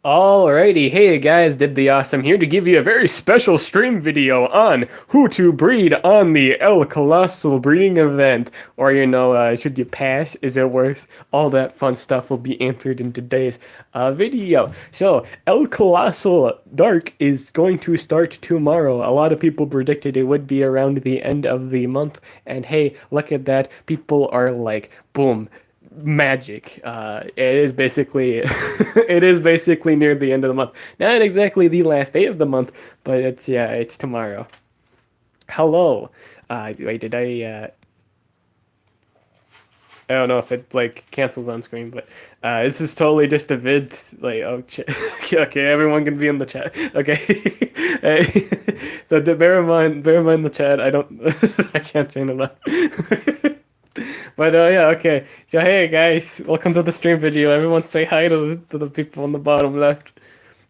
Alrighty, hey guys, Did the Awesome here to give you a very special stream video on who to breed on the El Colossal breeding event. Or, should you pass? Is it worth? All that fun stuff will be answered in today's video. So, El Colossal Dark is going to start tomorrow. A lot of people predicted it would be around the end of the month. And hey, look at that. People are like, boom, magic. It is basically it is basically near the end of the month. Not exactly the last day of the month, but it's tomorrow. Hello. Wait, did I don't know if it like cancels on screen, but this is totally just a vid. Like, oh, okay, everyone can be in the chat. Okay, hey, so bear in mind the chat. I don't, I can't turn it on. But yeah, okay. So hey guys, welcome to the stream video. Everyone say hi to the people on the bottom left.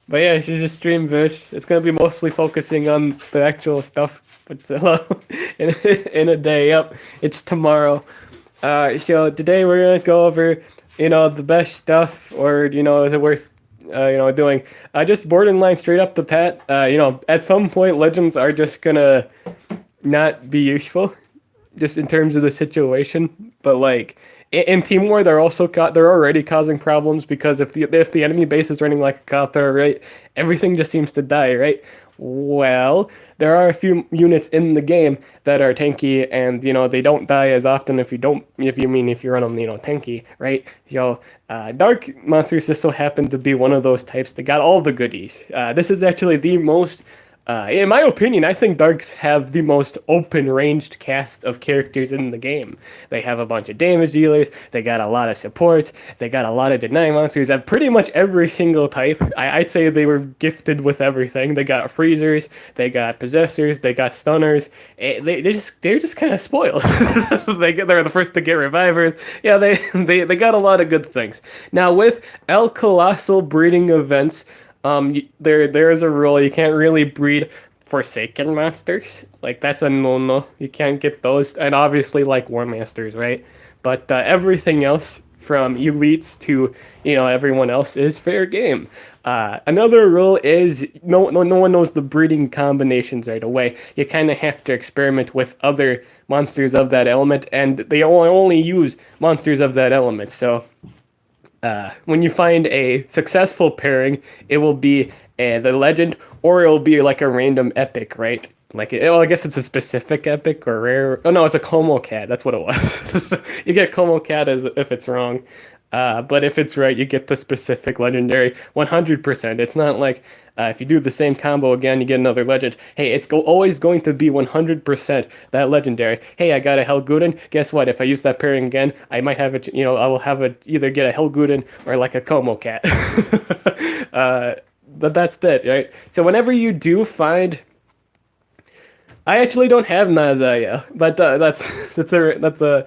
But yeah, she's just stream vid. It's gonna be mostly focusing on the actual stuff. But in a day, yep, it's tomorrow. So today we're gonna go over, the best stuff, or is it worth, doing? Just borderline straight up the pat. At some point, legends are just gonna not be useful, just in terms of the situation. But like in Team War, they're already causing problems because if the enemy base is running like a Kathar, right, everything just seems to die, right? Well, there are a few units in the game that are tanky, and they don't die as often if you run them tanky, right? Dark monsters just so happen to be one of those types that got all the goodies. This is actually the most in my opinion, I think Darks have the most open-ranged cast of characters in the game. They have a bunch of damage dealers, they got a lot of supports, they got a lot of denying monsters of pretty much every single type. I'd say they were gifted with everything. They got freezers, they got possessors, they got stunners. They're just kind of spoiled. They're the first to get revivers. Yeah, they got a lot of good things. Now with El Colossal breeding events, there is a rule: you can't really breed Forsaken monsters. Like that's a no. You can't get those, and obviously like War Masters, right? But everything else, from elites to everyone else, is fair game. Another rule is no one knows the breeding combinations right away. You kind of have to experiment with other monsters of that element, and they only use monsters of that element. So when you find a successful pairing, it will be the legend, or it'll be like a random epic, right? Like, well, I guess it's a specific epic or rare. Oh no, it's a Como Cat. That's what it was. You get Como Cat as if it's wrong, but if it's right, you get the specific legendary 100%. It's not like if you do the same combo again, you get another legend. Hey, always going to be 100% that legendary. Hey, I got a Helguden. Guess what? If I use that pairing again, I might have it. I will have it either get a Helguden or like a Como Cat. But that's it, right? So whenever you do find, I actually don't have Nazaya, but that's the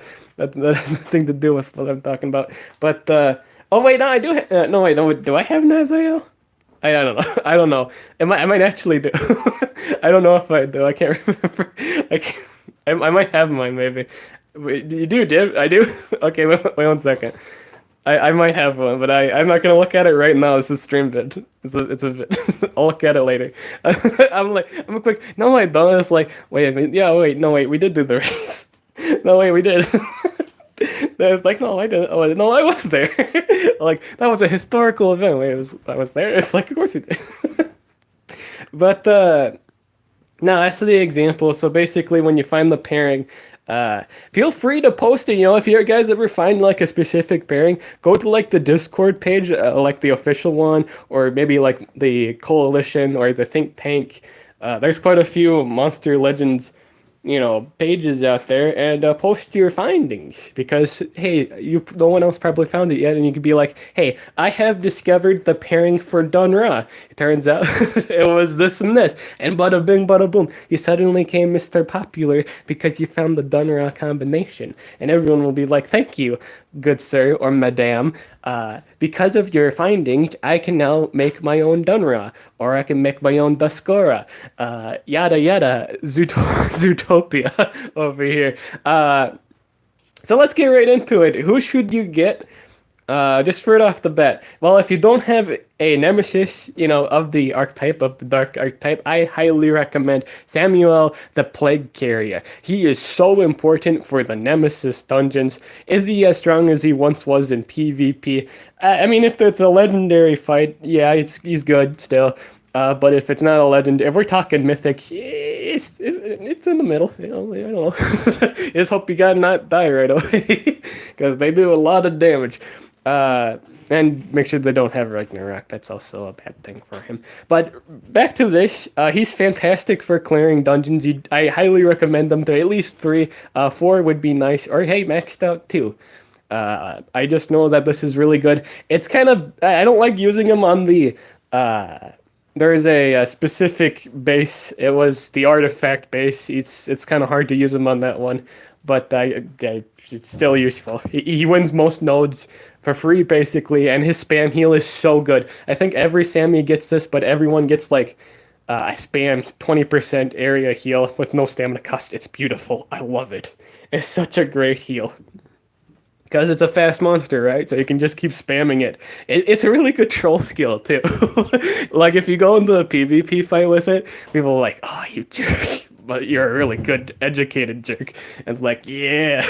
thing to do with what I'm talking about. But oh wait, no, I do. No wait, no, do I have Nazaya? I don't know. I don't know. I might actually do. I don't know if I do. I can't remember. I can't, I might have mine maybe. Wait, you do, Dib? I do. Okay, wait 1 second. I might have one, but I'm not gonna look at it right now. This is stream vid. It's a vid. I'll look at it later. I'm a quick. No, I don't. It's like, wait a minute. Yeah, wait. No, wait. We did do the race. No, wait. We did. I was like, no, I didn't. Oh, no, I was there. Like that was a historical event. Wait, I was there. It's like, of course he did. But no, that's the example. So basically, when you find the pairing, feel free to post it. If you guys ever find like a specific pairing, go to like the Discord page, like the official one, or maybe like the Coalition or the Think Tank. There's quite a few Monster Legends pages out there, and post your findings, because hey, no one else probably found it yet, and you could be like, hey, I have discovered the pairing for Dunra. It turns out it was this and this, and bada bing bada boom, you suddenly came Mr. Popular because you found the Dunra combination, and everyone will be like, thank you, good sir or madame. Because of your findings, I can now make my own Dunra, or I can make my own Duskora, yada yada, Zootopia over here. So let's get right into it. Who should you get Just right off the bat. Well, if you don't have a nemesis, of the archetype, of the dark archetype, I highly recommend Samuel the Plague Carrier. He is so important for the nemesis dungeons. Is he as strong as he once was in PvP? I mean, if it's a legendary fight, yeah, he's good still. But if it's not a legend, if we're talking mythic, it's in the middle. I don't know. Just hope you gotta not die right away, because they do a lot of damage. And make sure they don't have Ragnarok. That's also a bad thing for him. But back to this, he's fantastic for clearing dungeons. I highly recommend them to at least 3. 4 would be nice, or hey, maxed out 2. I just know that this is really good. It's kind of, I don't like using them on the. There is a specific base. It was the artifact base. It's kind of hard to use them on that one, but it's still useful. He wins most nodes for free basically, and his spam heal is so good. I think every Sammy gets this, but everyone gets like a spam 20% area heal with no stamina cost. It's beautiful. I love it. It's such a great heal. Because it's a fast monster, right? So you can just keep spamming it. It's a really good troll skill, too. Like, if you go into a PvP fight with it, people are like, oh, you jerk. But you're a really good, educated jerk. And it's like, yeah.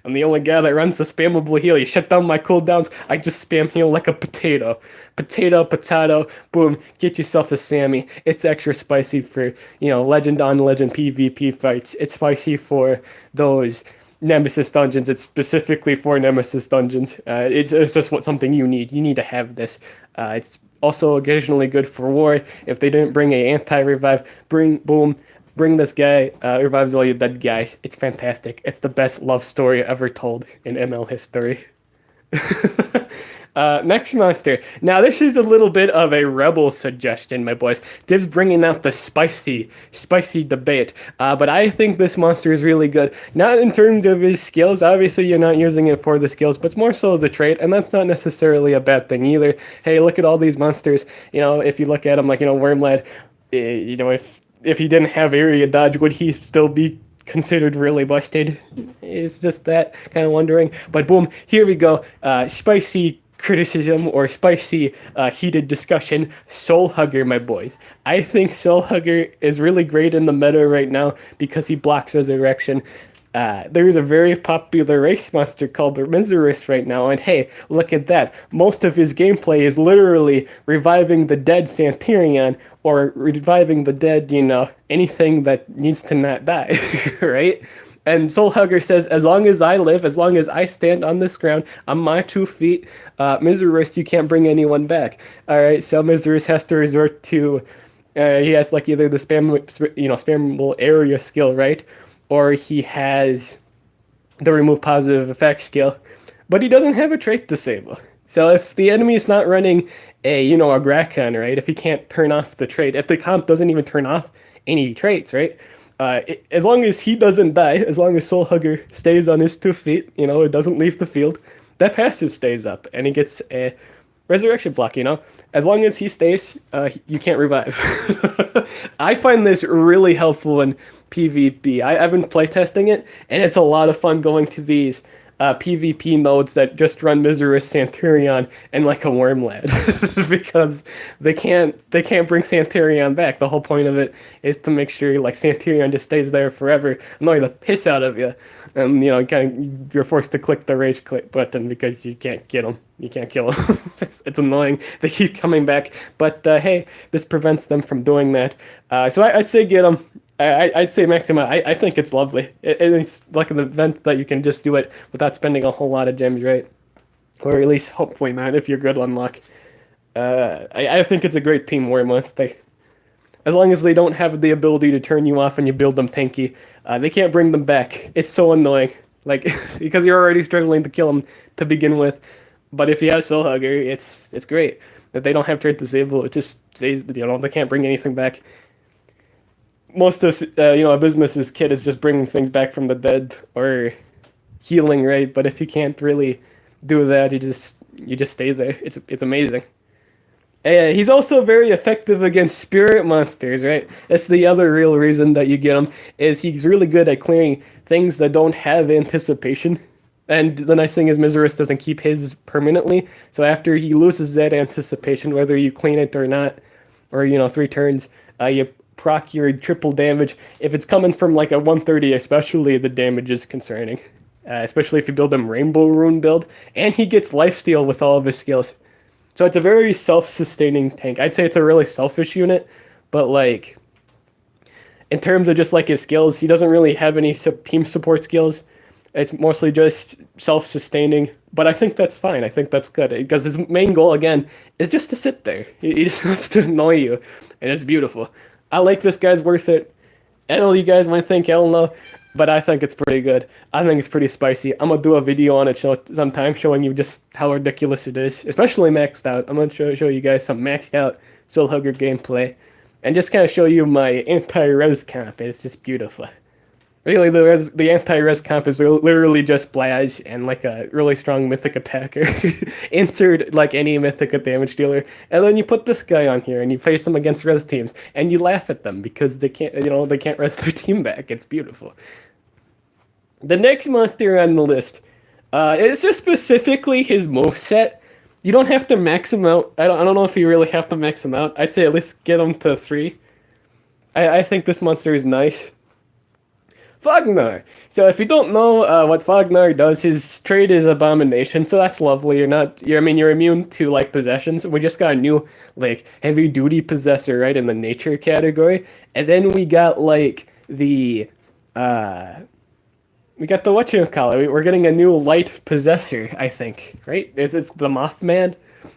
I'm the only guy that runs the spammable heal. You shut down my cooldowns, I just spam heal like a potato. Potato, boom, get yourself a Sammy. It's extra spicy for, legend on legend PvP fights. It's spicy for those Nemesis dungeons. It's specifically for Nemesis dungeons. It's just something you need. You need to have this. It's also occasionally good for war. If they didn't bring a anti-revive, bring this guy. Revives all your dead guys. It's fantastic. It's the best love story ever told in ML history. Next monster. Now, this is a little bit of a rebel suggestion, my boys. Div's bringing out the spicy debate. But I think this monster is really good. Not in terms of his skills. Obviously, you're not using it for the skills, but it's more so the trait, and that's not necessarily a bad thing either. Hey, look at all these monsters. If you look at them like, Wormlad, if he didn't have area dodge, would he still be considered really busted? It's just that kind of wondering. But boom, here we go. Spicy criticism or spicy heated discussion. Soul Hugger, my boys. I think Soul Hugger is really great in the meta right now because he blocks resurrection. There is a very popular race monster called the Miserus right now, and hey, look at that. Most of his gameplay is literally reviving the dead Santerion, or reviving the dead, anything that needs to not die, right? And Soul Hugger says, as long as I live, as long as I stand on this ground, on my 2 feet, Miserus, you can't bring anyone back. Alright, so Miserus has to resort to, he has like either the spammable area skill, right? Or he has the remove positive effect skill, but he doesn't have a trait disable. So if the enemy is not running a Grakon, right? If he can't turn off the trait, if the comp doesn't even turn off any traits, right? As long as he doesn't die, as long as Soul Hugger stays on his 2 feet, it doesn't leave the field, that passive stays up, and he gets a resurrection block, As long as he stays, you can't revive. I find this really helpful in PvP. I've been playtesting it, and it's a lot of fun going to these PvP modes that just run Miserus Santerion and like a Wormlad because they can't bring Santerion back. The whole point of it is to make sure like Santerion just stays there forever, annoy the piss out of you, and you're forced to click the rage click button because you can't get them. You can't kill them. It's annoying. They keep coming back, but hey, this prevents them from doing that. So I'd say get them. I'd say Maxima. I think it's lovely. It's like an event that you can just do it without spending a whole lot of gems, right? Or at least hopefully not if you're good on luck. I think it's a great team war monster. As long as they don't have the ability to turn you off and you build them tanky, they can't bring them back. It's so annoying. Like because you're already struggling to kill them to begin with. But if you have Soul Hugger, it's great. If they don't have trait disable, it just says they can't bring anything back. Most of Abysmus's kit is just bringing things back from the dead or healing, right? But if you can't really do that, you just stay there. It's amazing. He's also very effective against spirit monsters, right? That's the other real reason that you get him, is he's really good at clearing things that don't have anticipation. And the nice thing is Mizorus doesn't keep his permanently. So after he loses that anticipation, whether you clean it or not, or 3 turns, you proc your triple damage. If it's coming from like a 130, especially, the damage is concerning. Especially if you build him Rainbow Rune build, and he gets lifesteal with all of his skills. So it's a very self-sustaining tank. I'd say it's a really selfish unit, but like in terms of just like his skills, he doesn't really have any team support skills. It's mostly just self-sustaining, but I think that's fine. I think that's good because his main goal again is just to sit there. He just wants to annoy you, and it's beautiful. I like this guy's worth it. I know you guys might think hell no, but I think it's pretty good. I think it's pretty spicy. I'm gonna do a video on it sometime showing you just how ridiculous it is, especially maxed out. I'm gonna show you guys some maxed out Soul Hugger gameplay, and just kind of show you my anti-res comp. It's just beautiful. Really, the anti-res comp is literally just Blaz and like a really strong mythic attacker. Insert like any mythic damage dealer, and then you put this guy on here and you face them against res teams, and you laugh at them because they can't res their team back. It's beautiful. The next monster on the list, is just specifically his moveset. You don't have to max him out. I don't know if you really have to max him out. I'd say at least get him to 3. I think this monster is nice. Fognar. So if you don't know what Fognar does, his trade is Abomination, so that's lovely. You're immune to like possessions. We just got a new like heavy duty possessor right in the nature category, and then we got like the whatchamacallit. We're getting a new light possessor, I think, right? It's the Mothman,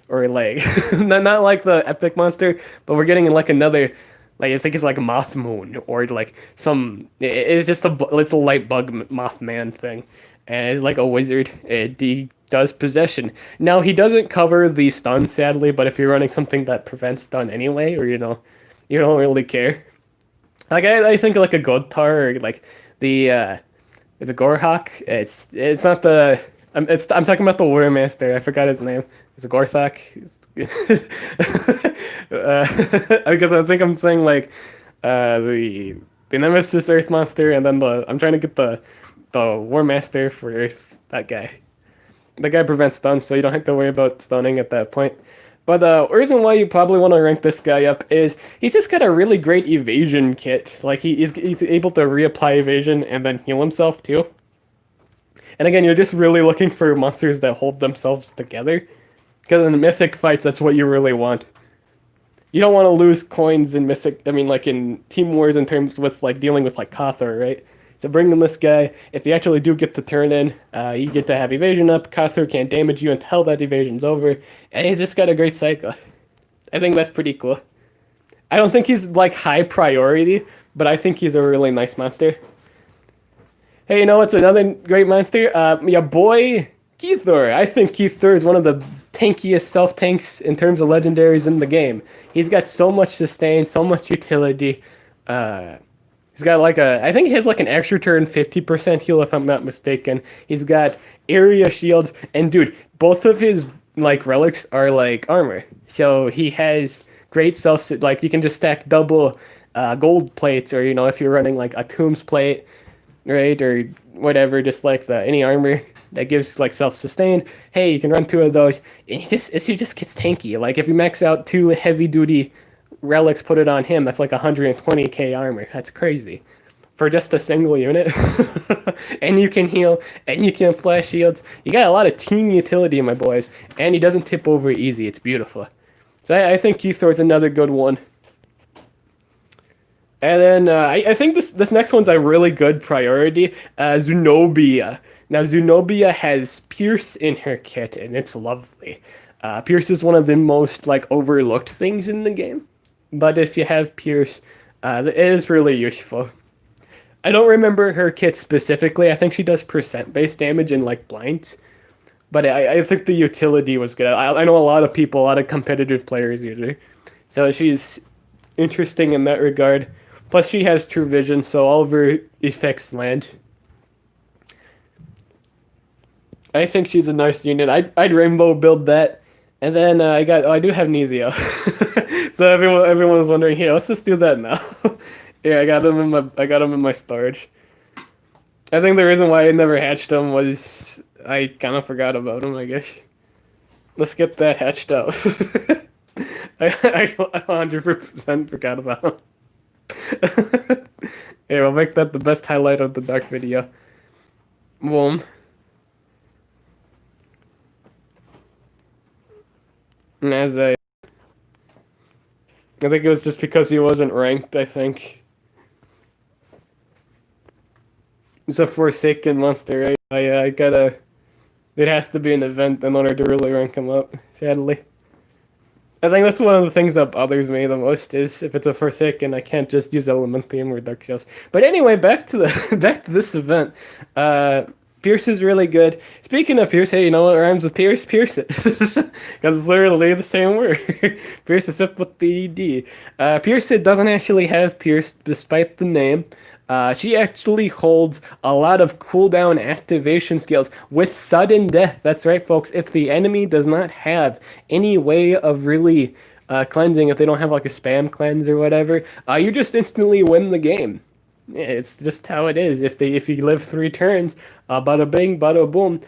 or like not like the epic monster, but we're getting like another. Like I think it's like a Moth Moon or like some. It's just it's a light bug Mothman thing, and it's like a wizard. He does possession. Now he doesn't cover the stun, sadly. But if you're running something that prevents stun anyway, or you don't really care. Like I think like a Godtar or like the it's a Gorhawk. It's not the. I'm talking about the War Master. I forgot his name. It's a Gorthok. Because I think I'm saying like the Nemesis Earth monster, and then I'm trying to get the War Master for Earth. That guy. The guy prevents stun, so you don't have to worry about stunning at that point. But the reason why you probably want to rank this guy up is he's just got a really great evasion kit. Like he's able to reapply evasion and then heal himself too. And again, you're just really looking for monsters that hold themselves together. Because in the mythic fights, that's what you really want. You don't want to lose coins in mythic. Like in team wars, in terms with like dealing with like Cathar, right? So bring in this guy. If you actually do get the turn in, you get to have evasion up. Cathar can't damage you until that evasion's over, and he's just got a great cycle. I think that's pretty cool. I don't think he's like high priority, but I think he's a really nice monster. Hey, you know what's another great monster? Your boy Keithor. I think Keithor is one of the tankiest self-tanks in terms of legendaries in the game. He's got so much sustain, so much utility. He's got like I think he has like an extra turn 50% heal if I'm not mistaken. He's got area shields, and dude, both of his like relics are like armor. So he has great like you can just stack double gold plates, or if you're running like a tombs plate, right, or whatever, just like any armor that gives like self-sustain. Hey, you can run 2 of those, and he just gets tanky. Like if you max out 2 heavy duty relics, put it on him, that's like 120k armor. That's crazy for just a single unit. And you can heal, and you can flash shields. You got a lot of team utility, my boys, and he doesn't tip over easy. It's beautiful. So I think Keithor's another good one. And then I think this next one's a really good priority. Zenobia. Now Zenobia has Pierce in her kit, and it's lovely. Pierce is one of the most like overlooked things in the game, but if you have Pierce, it is really useful. I don't remember her kit specifically. I think she does percent-based damage in like blinds, but I think the utility was good. I know a lot of competitive players use her, so she's interesting in that regard. Plus, she has True Vision, so all of her effects land. I think she's a nice unit. I'd rainbow build that, and then I do have Nezio. So everyone was wondering, here, let's just do that now. Yeah, I got him in my storage. I think the reason why I never hatched him was I kind of forgot about him, I guess. Let's get that hatched out. I 100% forgot about him. Yeah, we'll make that the best highlight of the dark video. Boom. And as I think it was just because he wasn't ranked, I think. It's a Forsaken monster, right? I gotta. It has to be an event in order to really rank him up, sadly. I think that's one of the things that bothers me the most is if it's a Forsaken, I can't just use Elementium or Dark Shadows. But anyway, back to the back to this event. Uh, Pierce is really good. Speaking of Pierce, hey, you know what rhymes with Pierce? Pierce it, because it's literally the same word. Pierce except with the D. Pierce it doesn't actually have Pierce, despite the name. She actually holds a lot of cooldown activation skills with sudden death. That's right, folks. If the enemy does not have any way of really cleansing, if they don't have like a spam cleanse or whatever, you just instantly win the game. Yeah, it's just how it is. If you live 3 turns, bada bing, bada boom,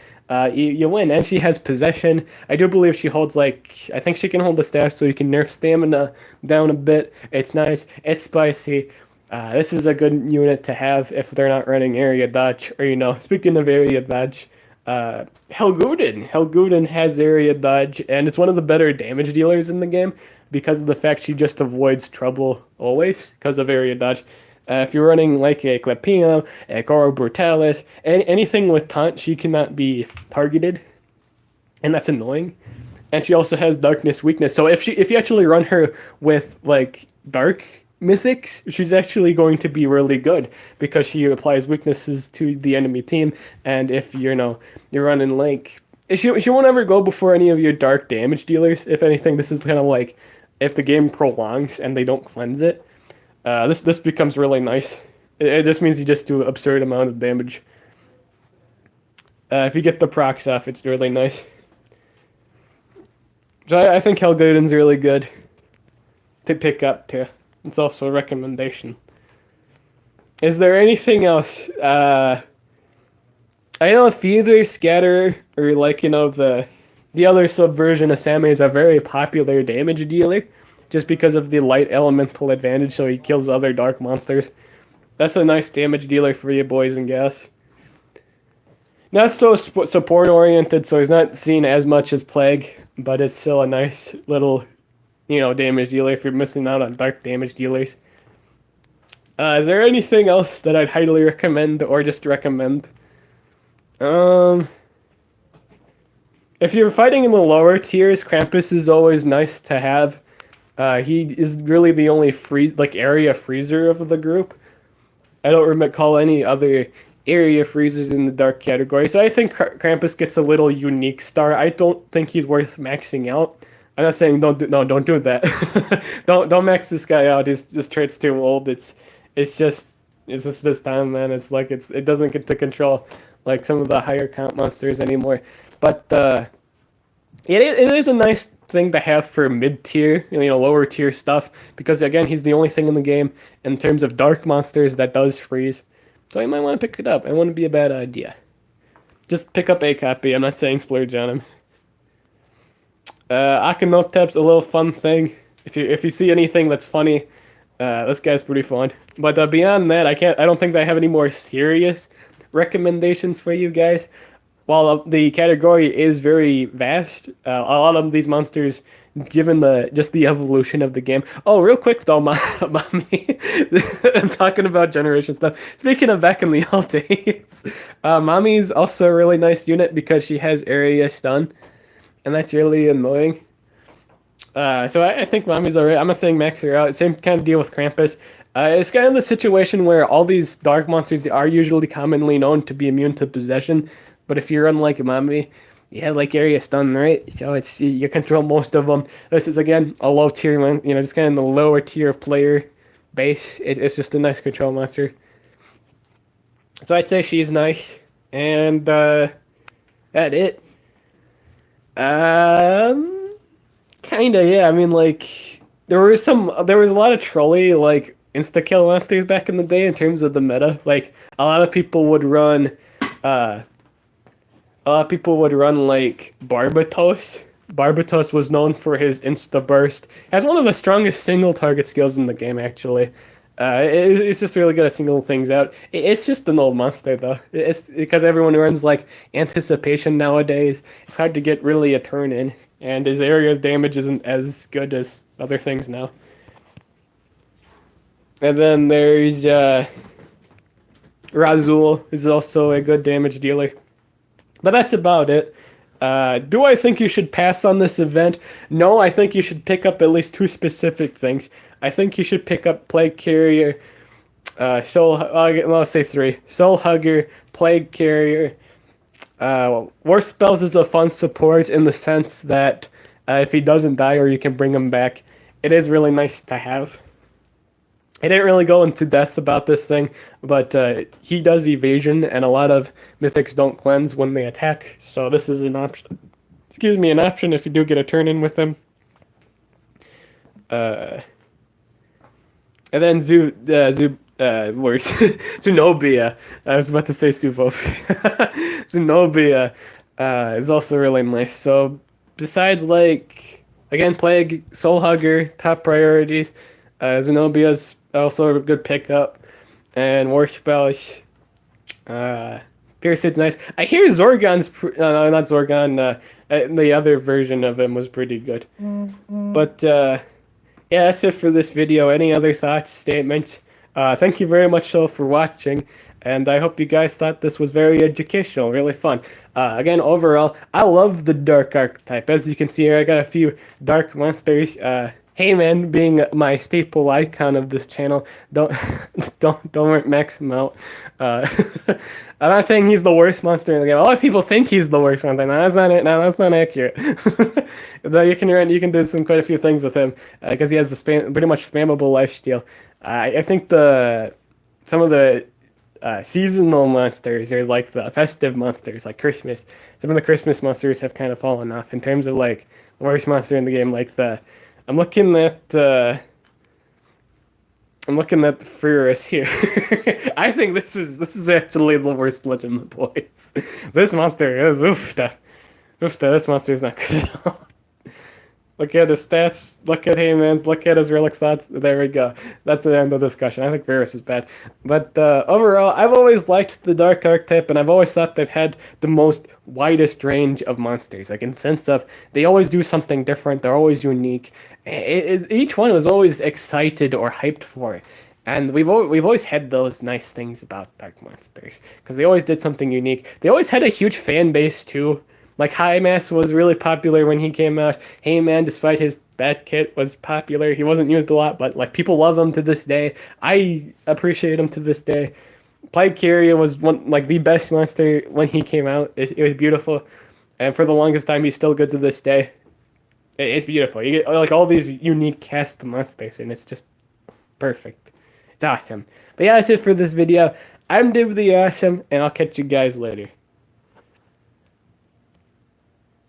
you win. And she has possession. I do believe she holds like I think she can hold the staff, so you can nerf stamina down a bit. It's nice. It's spicy. This is a good unit to have if they're not running area dodge. Or, speaking of area dodge, Helguden. Helguden has area dodge, and it's one of the better damage dealers in the game because of the fact she just avoids trouble always because of area dodge. If you're running like a Clepina, a Goro Brutalis, anything with taunt, she cannot be targeted, and that's annoying. And she also has darkness weakness. So if you actually run her with like dark mythics, she's actually going to be really good because she applies weaknesses to the enemy team. And if you're running like she won't ever go before any of your dark damage dealers. If anything, this is kind of like if the game prolongs and they don't cleanse it, this becomes really nice. It just means you just do an absurd amount of damage. If you get the procs off, it's really nice. So I think Helguden's really good to pick up too. It's also a recommendation. Is there anything else? I know Feather, Scatter, or like the other subversion of Sammy is a very popular damage dealer, just because of the light elemental advantage. So he kills other dark monsters. That's a nice damage dealer for you boys and gals. Not so support oriented, so he's not seen as much as Plague, but it's still a nice little, damage dealer if you're missing out on dark damage dealers. Is there anything else that I'd highly recommend or just recommend? If you're fighting in the lower tiers, Krampus is always nice to have. He is really the only area freezer of the group. I don't recall any other area freezers in the dark category, so I think Krampus gets a little unique star. I don't think he's worth maxing out. I'm not saying don't do that. don't max this guy out. His trait's too old. It's just this time, man. It's like it doesn't get to control like some of the higher count monsters anymore. But it is a nice thing to have for mid tier, lower tier stuff, because again, he's the only thing in the game in terms of dark monsters that does freeze. So you might want to pick it up. It wouldn't be a bad idea. Just pick up a copy. I'm not saying splurge on him. Akanotep's a little fun thing. If you see anything that's funny, this guy's pretty fun. But beyond that, I don't think I have any more serious recommendations for you guys. While the category is very vast, a lot of these monsters, given the evolution of the game. Oh, real quick though, mommy, I'm talking about generation stuff. Speaking of back in the old days, mommy's also a really nice unit because she has area stun, and that's really annoying. So I think mommy's alright. I'm not saying max her out. Same kind of deal with Krampus. It's kind of the situation where all these dark monsters are usually commonly known to be immune to possession. But if you're unlike Mommy, you have like area stun, right? So it's you control most of them. This is again a low tier one, just kind of the lower tier of player base. It's just a nice control monster. So I'd say she's nice, and that it. Kinda, yeah. I mean, like there was a lot of trolly like insta kill monsters back in the day in terms of the meta. Like a lot of people would run, uh, a lot of people would run like Barbatos. Barbatos was known for his insta burst. Has one of the strongest single target skills in the game actually. It's just really good at singling things out. It's just an old monster though. It's because everyone runs like anticipation nowadays. It's hard to get really a turn in, and his area's damage isn't as good as other things now. And then there's Razul, who's also a good damage dealer. But that's about it. Do I think you should pass on this event? No, I think you should pick up at least two specific things. I think you should pick up Plague Carrier, let's say three. Soul Hugger, Plague Carrier. War Spells is a fun support in the sense that if he doesn't die or you can bring him back, it is really nice to have. I didn't really go into depth about this thing, but he does evasion, and a lot of mythics don't cleanse when they attack. So this is an option. Excuse me, an option if you do get a turn in with him. And then words. Zenobia. I was about to say Suvovia. Zenobia is also really nice. So besides like again Plague, Soul Hugger, top priorities. Zenobia's also a good pickup, and War Spells. Pierce is nice. I hear Zorgon's not Zorgon. The other version of him was pretty good. But yeah, that's it for this video. Any other thoughts, statements? Thank you very much so for watching, and I hope you guys thought this was very educational, really fun. Again, overall, I love the dark archetype. As you can see here, I got a few dark monsters. Heyman being my staple icon of this channel. Don't max him out. I'm not saying he's the worst monster in the game. A lot of people think he's the worst monster. No, that's not it. No, that's not accurate. Though you can do quite a few things with him because he has the pretty much spammable lifesteal. I think some of the seasonal monsters or like the festive monsters like Christmas. Some of the Christmas monsters have kind of fallen off in terms of like the worst monster in the game. Like I'm looking at Furus here. I think this is actually the worst Legend Boys. This monster is oofta. This monster is not good at all. Look at his stats, look at Heyman's, look at his relic stats. There we go. That's the end of the discussion. I think Varus is bad. But overall, I've always liked the Dark Archetype, and I've always thought they've had the most widest range of monsters. Like in the sense of, they always do something different, they're always unique. Each one was always excited or hyped for it. And we've always had those nice things about Dark Monsters. Because they always did something unique. They always had a huge fan base too. Like High Mass was really popular when he came out. Heyman, despite his bad kit, was popular. He wasn't used a lot, but like people love him to this day. I appreciate him to this day. Plague Carrier was the best monster when he came out. It was beautiful, and for the longest time, he's still good to this day. It's beautiful. You get like all these unique cast monsters, and it's just perfect. It's awesome. But yeah, that's it for this video. I'm Div the Awesome, and I'll catch you guys later.